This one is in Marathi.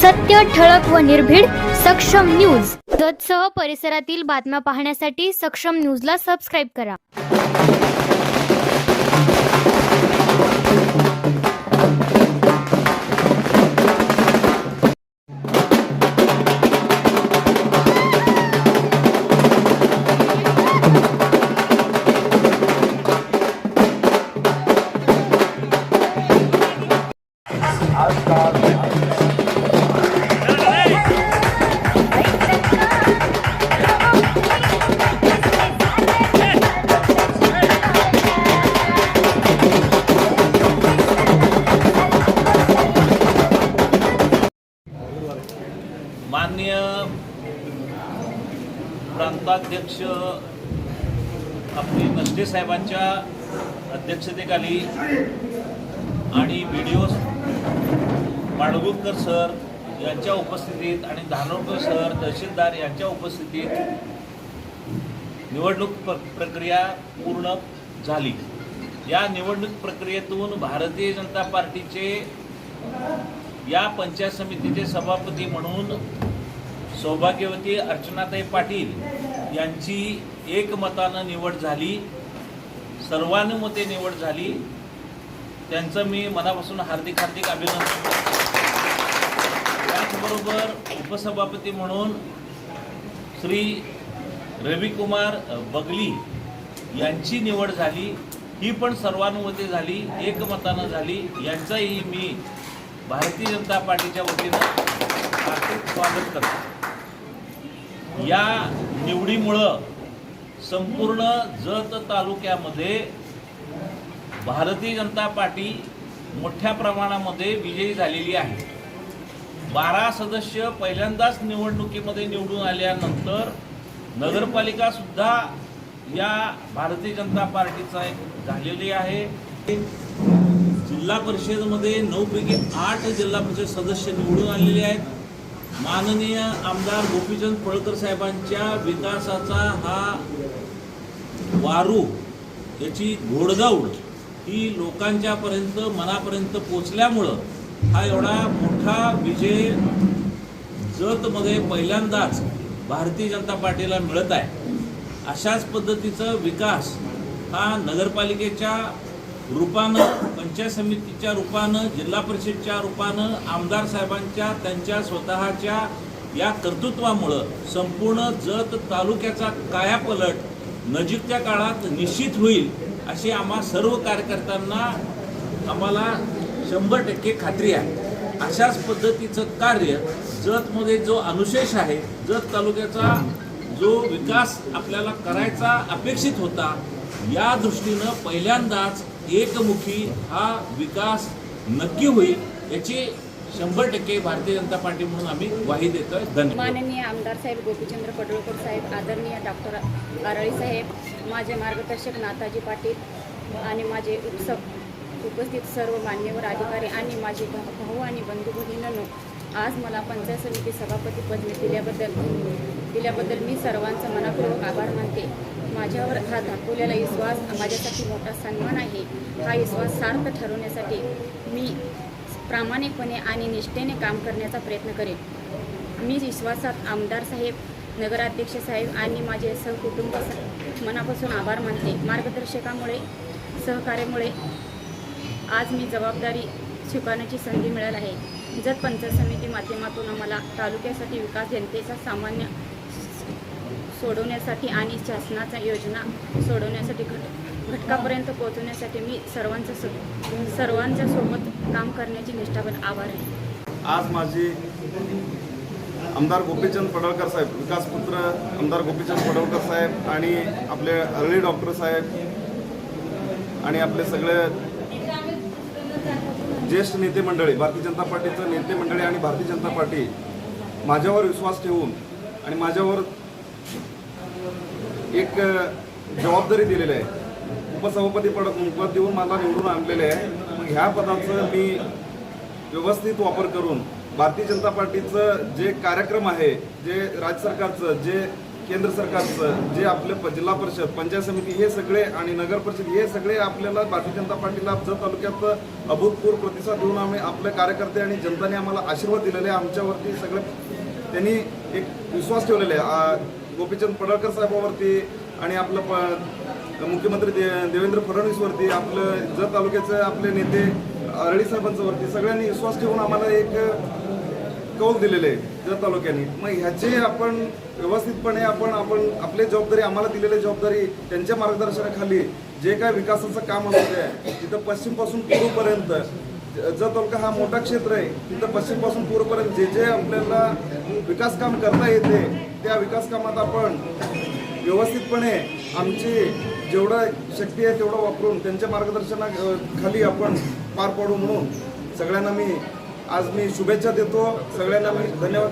सत्य, ठळक व निर्भीड सक्षम न्यूज। जतसह परिसरातील बातम्या पाहण्यासाठी सक्षम न्यूजला सबस्क्राइब करा। माननीय प्रांताध्यक्ष आपले नष्टे साहेबांच्या अध्यक्षतेखाली आणि व्हिडिओ माडगुळकर सर यांच्या उपस्थितीत आणि धानोरकर सर तहसीलदार यांच्या उपस्थितीत निवडणूक प्रक्रिया पूर्ण झाली। या निवडणूक प्रक्रियेतून भारतीय जनता पार्टीचे या पंचायत समितीचे सभापती म्हणून सौभाग्यवती अर्चनाताई पाटील यांची एकमतानं निवड झाली, सर्वानुमते निवड झाली। त्यांचं मी मनापासून हार्दिक अभिनंदन करतो। त्याचबरोबर उपसभापती म्हणून श्री रविकुमार बगली यांची निवड झाली, ही पण सर्वानुमते झाली, एकमतानं झाली। यांचाही मी भारतीय जनता पार्टीच्या वतीनं हार्दिक स्वागत करतो। या निवडीमुळं संपूर्ण जत तालुक्यामध्ये भारतीय जनता पार्टी मोठ्या प्रमाणामध्ये विजयी झालेली आहे। 12 सदस्य पहिल्यांदाच निवडणुकीमध्ये निवडून आल्यानंतर नगरपालिका सुद्धा या भारतीय जनता पार्टीचा एक झालेली आहे। जिल्हा परिषदेमध्ये 9 पैकी 8 जिल्हा परिषद सदस्य निवडून आलेले आहेत। माननीय आमदार गोपीचंद पडळकर साहेबांच्या विकासाचा हा वारू, याची घोडदौड ही लोकांच्या मनापर्यंत पोचल्यामुळं हा एवढा मोठा विजय जतमध्ये पहिल्यांदाच भारतीय जनता पार्टीला मिळत आहे। अशाच पद्धतीचा विकास हा नगरपालिकेच्या रूपानं, पंचायत समितीच्या रूपानं, जिल्हा परिषदच्या रूपानं, आमदार साहेबांच्या त्यांच्या स्वतःच्या या कर्तृत्वामुळं संपूर्ण जत तालुक्याचा कायापलट नजीकच्या काळात निश्चित होईल अशी आम्हा सर्व कार्यकर्त्यांना आम्हाला 100% खात्री आहे। अशाच पद्धतीचं कार्य जतमध्ये जो अनुशेष आहे, जत तालुक्याचा जो विकास आपल्याला करायचा अपेक्षित होता, या दृष्टीनं पहिल्यांदाच एकमुखी हा विकास नक्की होईल याची 100% भारतीय जनता पार्टी म्हणून आम्ही ग्वाही देतोय। धन्यवाद। माननीय आमदार साहेब गोपीचंद्र पडळकर साहेब, आदरणीय डॉक्टर आरळी साहेब, माझे मार्गदर्शक नाथाजी पाटील आणि माझे उपस्थित सर्व मान्यवर अधिकारी आणि माझे भाऊ आणि बंधू भगिनींनो, आज मला पंचायत समिती सभापती पद दिल्याबद्दल मी सर्वांचा मनपूर्वक आभार मानते। माझ्यावर हा दाखवलेला विश्वास माझ्यासाठी मोठा सन्मान आहे। हा विश्वास सार्थ ठरवण्यासाठी मी प्रामाणिकपणे आणि निष्ठेने काम करण्याचा प्रयत्न करेन। मी विश्वासात आमदार साहेब, नगराध्यक्ष साहेब आणि माझे सहकुटुंब मनापासून आभार मानते। मार्गदर्शकामुळे, सहकार्यामुळे आज मी जबाबदारी स्वीकारण्याची संधी मिळाली आहे। जत पंचायत समिती माध्यमातून आम्हाला तालुक्यासाठी विकास, जनतेचा सामान्य सोडवण्यासाठी आणि शासनाच्या योजना सोडवण्यासाठी घटकापर्यंत पोहोचवण्यासाठी मी सर्वांच्या सोबत काम करण्याची निष्ठापण आभार आहे। आज माझी आमदार गोपीचंद पडळकर साहेब, विकासपुत्र आमदार गोपीचंद पडळकर साहेब आणि आपले अर्ली डॉक्टर साहेब आणि आपले सगळे ज्येष्ठ नेते मंडळी, भारतीय जनता पार्टीचं नेते मंडळी आणि भारतीय जनता पार्टी माझ्यावर विश्वास ठेवून आणि माझ्यावर एक जबाबदारी दिलेली आहे। उपसभापती पद देऊन मला निवडून आणलेले आहे। मग ह्या पदाचं मी व्यवस्थित वापर करून भारतीय जनता पार्टीचं जे कार्यक्रम आहे, जे राज्य सरकारचं जे केंद्र सरकारचं जे आपले जिल्हा परिषद, पंचायत समिती हे सगळे आणि नगर परिषद हे सगळे आपल्याला भारतीय जनता पार्टीला जत तालुक्यात अभूतपूर्व प्रतिसाद देऊन आम्ही आपले कार्यकर्ते आणि जनताने आम्हाला आशीर्वाद दिलेले आमच्यावरती सगळे त्यांनी एक विश्वास ठेवलेले गोपीचंद पडळकर साहेबांवरती आणि आपलं मुख्यमंत्री देवेंद्र फडणवीसवरती, आपलं जत तालुक्याचे आपले नेते अरळी साहेबांच्या वरती सगळ्यांनी विश्वास ठेवून आम्हाला एक कौल दिलेले आहे जत तालुक्याने. मग ह्याचे आपण व्यवस्थितपणे आपण आपली जबाबदारी, आम्हाला दिलेली जबाबदारी त्यांच्या मार्गदर्शनाखाली जे काय विकासाचं काम असतं आहे तिथं पश्चिमपासून पूर्वपर्यंत, जत तालुका हा मोठा क्षेत्र आहे, तिथं पश्चिमपासून पूर्वपर्यंत जे जे आपल्याला विकास काम करता येते त्या विकास कामात आपण व्यवस्थितपणे आमची जेवढं शक्ती आहे तेवढं वापरून त्यांच्या मार्गदर्शनाखाली आपण पार पाडू म्हणून सगळ्यांना मी शुभेच्छा देतो. सगळ्यांना मी धन्यवाद.